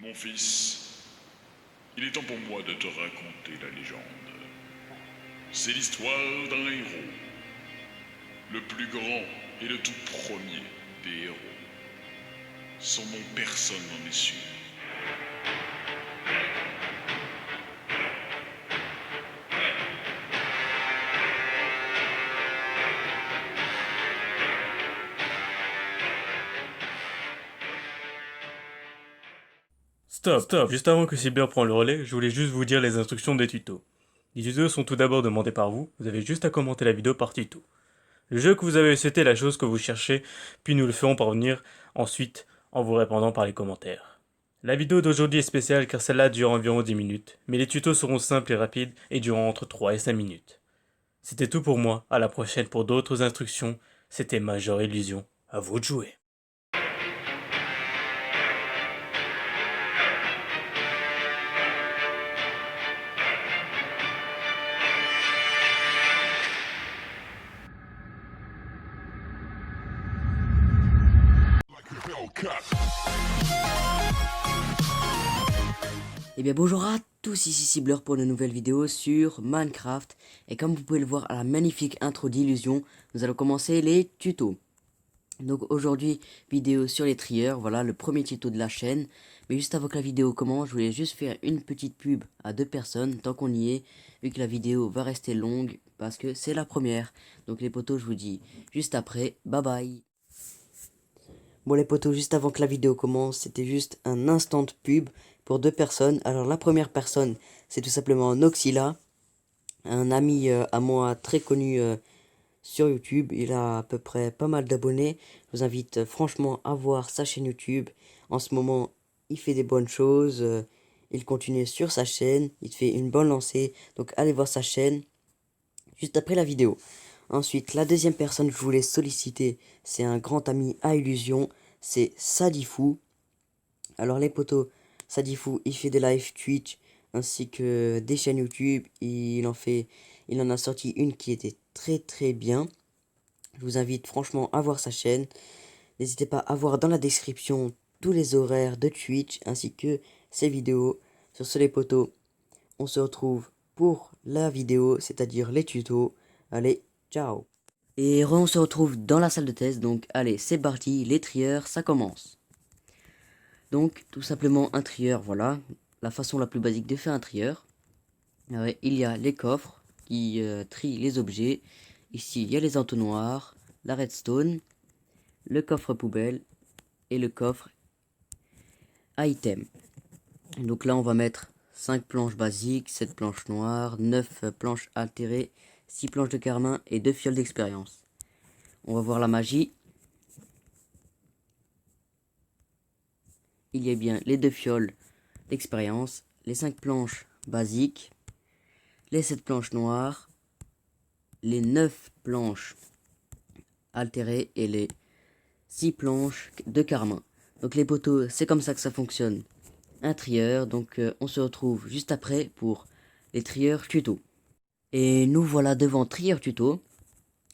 Mon fils, il est temps pour moi de te raconter la légende. C'est l'histoire d'un héros, le plus grand et le tout premier des héros. Son nom, personne n'en est sûr. Stop, juste avant que Cyber prenne le relais, je voulais juste vous dire les instructions des tutos. Les tutos sont tout d'abord demandés par vous avez juste à commenter la vidéo par tuto. Le jeu que vous avez souhaité est la chose que vous cherchez, puis nous le ferons parvenir ensuite en vous répondant par les commentaires. La vidéo d'aujourd'hui est spéciale car celle-là dure environ 10 minutes, mais les tutos seront simples et rapides et dureront entre 3 et 5 minutes. C'était tout pour moi, à la prochaine pour d'autres instructions, c'était Major Illusion, à vous de jouer. Eh bien bonjour à tous, ici Cibler pour une nouvelle vidéo sur Minecraft. Et comme vous pouvez le voir à la magnifique intro d'Illusion, nous allons commencer les tutos. Donc aujourd'hui, vidéo sur les trieurs, voilà le premier tuto de la chaîne. Mais juste avant que la vidéo commence, je voulais juste faire une petite pub à deux personnes, tant qu'on y est, vu que la vidéo va rester longue, parce que c'est la première. Donc les potos, je vous dis juste après, bye bye. Bon les potos, juste avant que la vidéo commence, c'était juste un instant de pub pour deux personnes. Alors la première personne, c'est tout simplement Noxila, un ami à moi très connu sur YouTube. Il a à peu près pas mal d'abonnés. Je vous invite franchement à voir sa chaîne YouTube. En ce moment, il fait des bonnes choses. Il continue sur sa chaîne. Il fait une bonne lancée. Donc allez voir sa chaîne juste après la vidéo. Ensuite, la deuxième personne que je voulais solliciter, c'est un grand ami à Illusion, c'est Sadifou. Alors les potos, Sadifou, il fait des live Twitch ainsi que des chaînes YouTube. Il en a sorti une qui était très bien. Je vous invite franchement à voir sa chaîne. N'hésitez pas à voir dans la description tous les horaires de Twitch ainsi que ses vidéos. Sur ce les potos, on se retrouve pour la vidéo, c'est-à-dire les tutos. Allez, ciao. Et on se retrouve dans la salle de test, donc allez, c'est parti, les trieurs, ça commence. Donc, tout simplement un trieur, voilà, la façon la plus basique de faire un trieur. Il y a les coffres qui trient les objets. Ici, il y a les entonnoirs, la redstone, le coffre poubelle et le coffre item. Donc là, on va mettre 5 planches basiques, 7 planches noires, 9 planches altérées, 6 planches de carmin et 2 fioles d'expérience. On va voir la magie. Il y a bien les 2 fioles d'expérience, les 5 planches basiques, les 7 planches noires, les 9 planches altérées et les 6 planches de carmin. Donc les poteaux, c'est comme ça que ça fonctionne. Un trieur, donc on se retrouve juste après pour les trieurs tuto. Et nous voilà devant trieur tuto.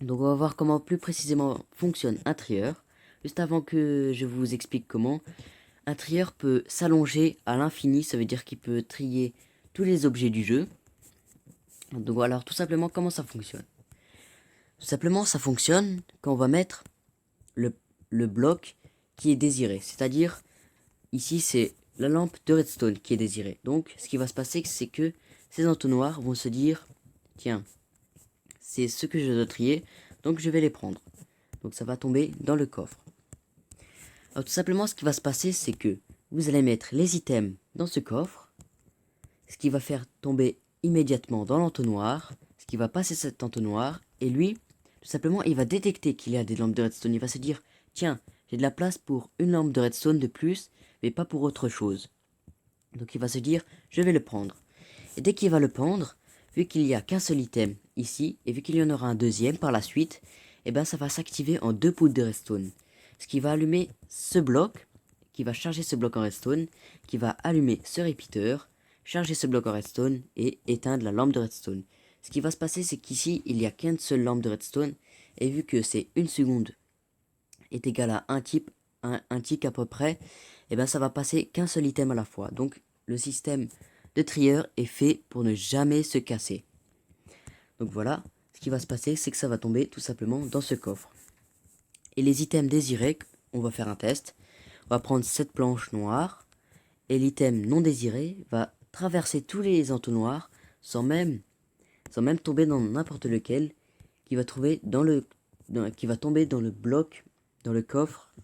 Donc on va voir comment plus précisément fonctionne un trieur. Juste avant que je vous explique comment, un trieur peut s'allonger à l'infini, ça veut dire qu'il peut trier tous les objets du jeu. Donc voilà, alors tout simplement comment ça fonctionne. Tout simplement ça fonctionne quand on va mettre le bloc qui est désiré. C'est-à-dire, ici c'est la lampe de redstone qui est désirée. Donc ce qui va se passer, c'est que ces entonnoirs vont se dire, tiens, c'est ce que je dois trier, donc je vais les prendre. Donc ça va tomber dans le coffre. Alors tout simplement ce qui va se passer, c'est que vous allez mettre les items dans ce coffre, ce qui va faire tomber immédiatement dans l'entonnoir, ce qui va passer cet entonnoir, et lui, tout simplement, il va détecter qu'il y a des lampes de redstone. Il va se dire, tiens, j'ai de la place pour une lampe de redstone de plus, mais pas pour autre chose. Donc il va se dire, je vais le prendre. Et dès qu'il va le prendre, vu qu'il n'y a qu'un seul item ici, et vu qu'il y en aura un deuxième par la suite, et ben ça va s'activer en 2 poudres de redstone. Ce qui va allumer ce bloc, qui va charger ce bloc en redstone, qui va allumer ce repeater, charger ce bloc en redstone et éteindre la lampe de redstone. Ce qui va se passer, c'est qu'ici, il n'y a qu'une seule lampe de redstone, et vu que c'est 1 seconde est égal à un tick à peu près, et ben ça va passer qu'un seul item à la fois. Donc le système de trieur est fait pour ne jamais se casser. Donc voilà, ce qui va se passer, c'est que ça va tomber tout simplement dans ce coffre. Et les items désirés, on va faire un test. On va prendre cette planche noire, et l'item non désiré va traverser tous les entonnoirs sans même tomber dans n'importe lequel, qui va tomber dans le bloc, dans le coffre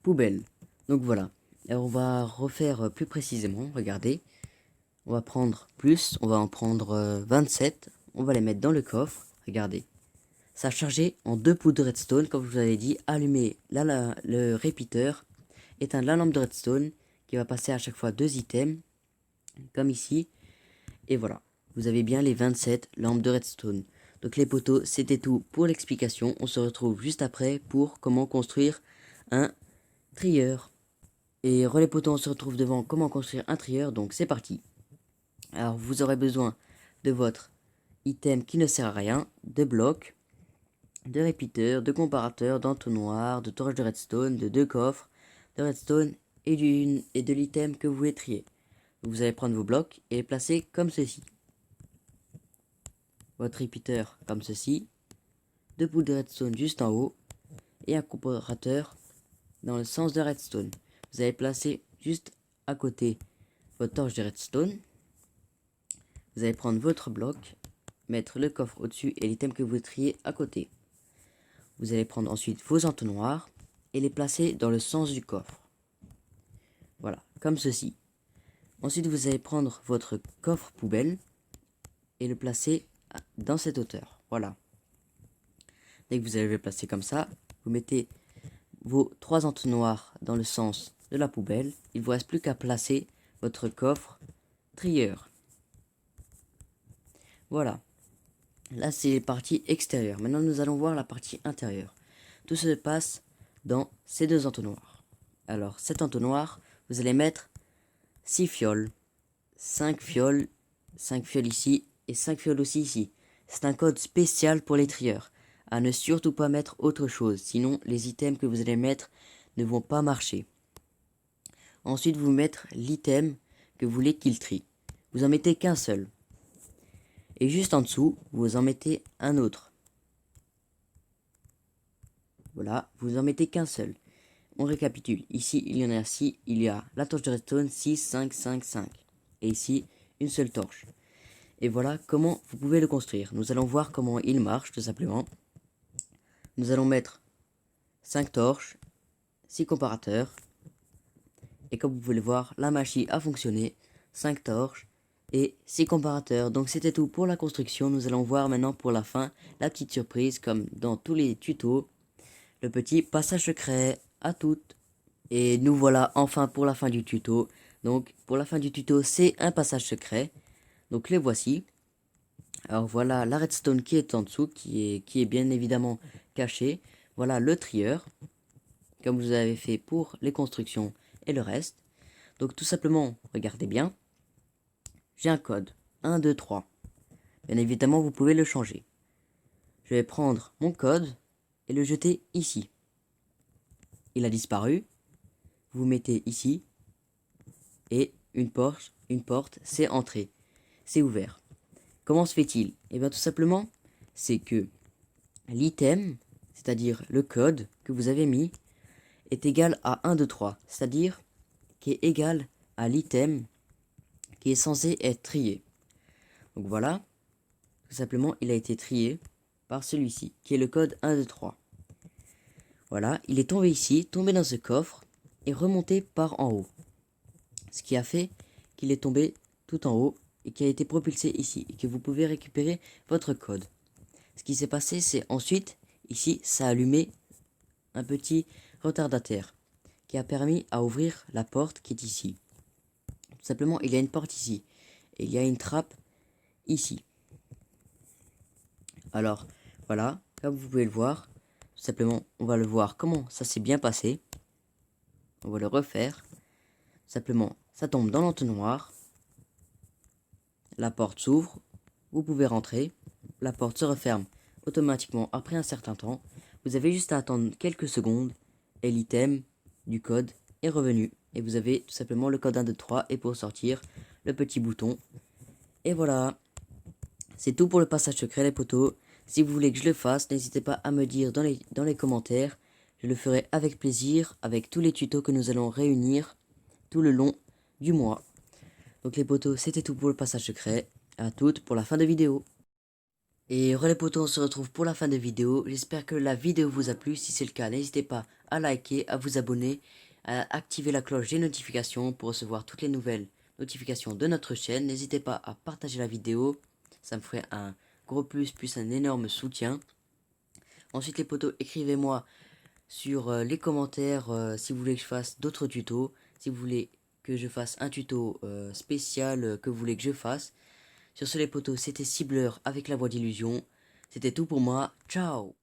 poubelle. Donc voilà. Alors on va refaire plus précisément. Regardez. On va prendre plus. On va en prendre 27. On va les mettre dans le coffre. Regardez. Ça a chargé en 2 poudres de redstone. Comme je vous avais dit, allumer le repeater. Éteindre la lampe de redstone qui va passer à chaque fois 2 items. Comme ici. Et voilà. Vous avez bien les 27 lampes de redstone. Donc les poteaux, c'était tout pour l'explication. On se retrouve juste après pour comment construire un trieur. Et relais poteaux, on se retrouve devant comment construire un trieur. Donc c'est parti. Alors vous aurez besoin de votre item qui ne sert à rien, de blocs, de repeaters, de comparateurs, d'entonnoirs, de torches de redstone, de 2 coffres de redstone et de l'item que vous voulez trier. Vous allez prendre vos blocs et les placer comme ceci. Votre repeater comme ceci, 2 bouts de redstone juste en haut et un comparateur dans le sens de redstone. Vous allez placer juste à côté votre torche de redstone. Vous allez prendre votre bloc, mettre le coffre au-dessus et l'item que vous triez à côté. Vous allez prendre ensuite vos entonnoirs et les placer dans le sens du coffre. Voilà, comme ceci. Ensuite, vous allez prendre votre coffre poubelle et le placer dans cette hauteur. Voilà. Dès que vous allez le placer comme ça, vous mettez vos 3 entonnoirs dans le sens de la poubelle. Il ne vous reste plus qu'à placer votre coffre trieur. Voilà. Là, c'est la partie extérieure. Maintenant, nous allons voir la partie intérieure. Tout se passe dans ces 2 entonnoirs. Alors, cet entonnoir, vous allez mettre 6 fioles. 5 fioles ici et 5 fioles aussi ici. C'est un code spécial pour les trieurs. À ne surtout pas mettre autre chose, sinon les items que vous allez mettre ne vont pas marcher. Ensuite, vous mettez l'item que vous voulez qu'il trie. Vous en mettez qu'un seul. Et juste en dessous, vous en mettez un autre. Voilà, vous en mettez qu'un seul. On récapitule. Ici, il y en a 6. Il y a la torche de redstone 6, 5, 5, 5. Et ici, une seule torche. Et voilà comment vous pouvez le construire. Nous allons voir comment il marche, tout simplement. Nous allons mettre 5 torches, 6 comparateurs. Et comme vous pouvez le voir, la machine a fonctionné. 5 torches et 6 comparateurs. Donc c'était tout pour la construction. Nous allons voir maintenant pour la fin la petite surprise, comme dans tous les tutos. Le petit passage secret à toutes. Et nous voilà enfin pour la fin du tuto. Donc pour la fin du tuto, c'est un passage secret. Donc les voici. Alors voilà la redstone qui est en dessous, qui est bien évidemment cachée. Voilà le trieur, comme vous avez fait pour les constructions et le reste. Donc tout simplement, regardez bien. J'ai un code 1, 2, 3. Bien évidemment, vous pouvez le changer. Je vais prendre mon code et le jeter ici. Il a disparu. Vous mettez ici. Et une porte, c'est entré. C'est ouvert. Comment se fait-il? Eh bien tout simplement, c'est que l'item, c'est-à-dire le code que vous avez mis, est égal à 1, 2, 3. C'est-à-dire qui est égal à l'item qui est censé être trié. Donc voilà, tout simplement, il a été trié par celui-ci, qui est le code 1, 2, 3. Voilà, il est tombé ici, tombé dans ce coffre, et remonté par en haut. Ce qui a fait qu'il est tombé tout en haut, et qui a été propulsé ici, et que vous pouvez récupérer votre code. Ce qui s'est passé, c'est ensuite, ici, ça a allumé un petit retardateur, qui a permis à ouvrir la porte qui est ici. Tout simplement, il y a une porte ici, et il y a une trappe ici. Alors, voilà, comme vous pouvez le voir, tout simplement, on va le voir comment ça s'est bien passé. On va le refaire. Simplement, ça tombe dans l'entonnoir. La porte s'ouvre. Vous pouvez rentrer. La porte se referme automatiquement après un certain temps. Vous avez juste à attendre quelques secondes et l'item du code est revenu. Et vous avez tout simplement le code 1, 2, 3 et pour sortir le petit bouton. Et voilà. C'est tout pour le passage secret les potos. Si vous voulez que je le fasse, n'hésitez pas à me dire dans les commentaires. Je le ferai avec plaisir, avec tous les tutos que nous allons réunir tout le long du mois. Donc les potos, c'était tout pour le passage secret. À toutes pour la fin de vidéo. Et les potos, on se retrouve pour la fin de vidéo. J'espère que la vidéo vous a plu. Si c'est le cas, n'hésitez pas à liker, à vous abonner, à activer la cloche des notifications pour recevoir toutes les nouvelles notifications de notre chaîne. N'hésitez pas à partager la vidéo. Ça me ferait un gros plus un énorme soutien. Ensuite les potos, écrivez-moi sur les commentaires si vous voulez que je fasse d'autres tutos. Si vous voulez que je fasse un tuto spécial que vous voulez que je fasse. Sur ce les potos, c'était Cibleur avec la voix d'illusion. C'était tout pour moi. Ciao.